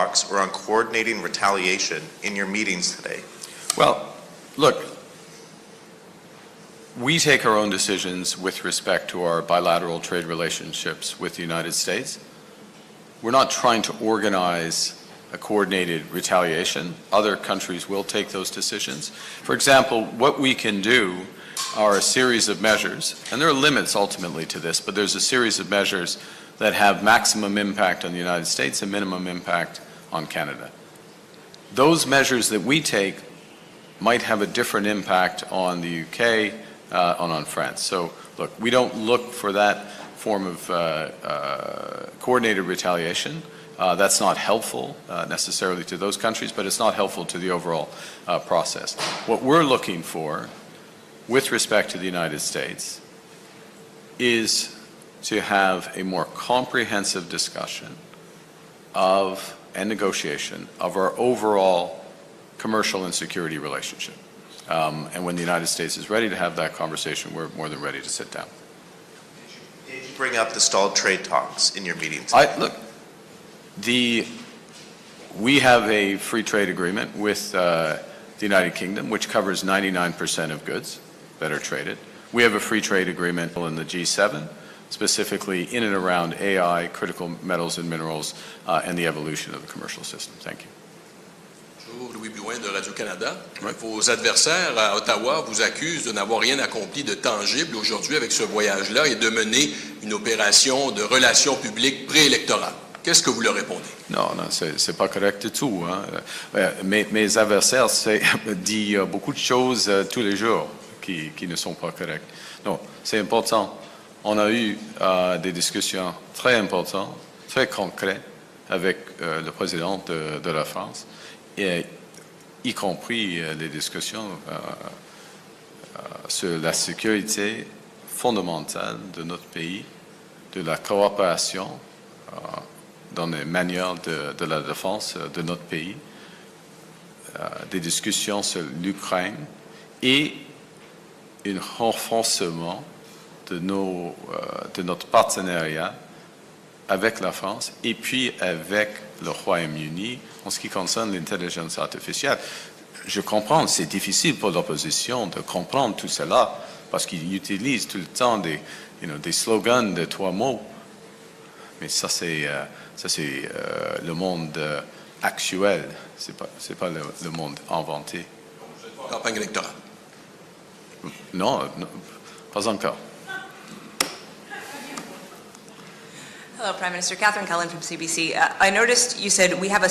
talks or on coordinating retaliation in your meetings today? Well, look, we take our own decisions with respect to our bilateral trade relationships with the United States. We're not trying to organize a coordinated retaliation. Other countries will take those decisions. For example, what we can do are a series of measures, and there are limits ultimately to this, but there's a series of measures that have maximum impact on the United States and minimum impact on Canada. Those measures that we take might have a different impact on the UK, on France. So, look, we don't look for that form of coordinated retaliation. That's not helpful necessarily to those countries, but it's not helpful to the overall process. What we're looking for with respect to the United States is to have a more comprehensive discussion of and negotiation of our overall commercial and security relationship. And when the United States is ready to have that conversation, we're more than ready to sit down. Did you bring up the stalled trade talks in your meetings? Look, we have a free trade agreement with the United Kingdom, which covers 99% of goods that are traded. We have a free trade agreement in the G7, specifically in and around AI, critical metals and minerals, and the evolution of the commercial system. Thank you. Bonjour, Louis Blouin de Radio-Canada. Vos adversaires à Ottawa vous accusent de n'avoir rien accompli de tangible aujourd'hui avec ce voyage-là et de mener une opération de relations publiques préélectorale. Qu'est-ce que vous leur répondez? Non, c'est pas correct du tout. Hein. Mes adversaires disent beaucoup de choses tous les jours qui ne sont pas correctes. Non, c'est important. On a eu des discussions très importantes, très concrètes avec le président de la France, et y compris les discussions sur la sécurité fondamentale de notre pays, de la coopération dans les manières de la défense de notre pays, des discussions sur l'Ukraine et un renforcement de notre partenariat avec la France et puis avec le Royaume-Uni en ce qui concerne l'intelligence artificielle. Je comprends, c'est difficile pour l'opposition de comprendre tout cela parce qu'ils utilisent tout le temps des slogans de 3 mots. Mais ça c'est le monde actuel, c'est pas le monde inventé. Campagne électorale. Non, pas encore. Hello, Prime Minister. Catherine Cullen from CBC. I noticed you said we have a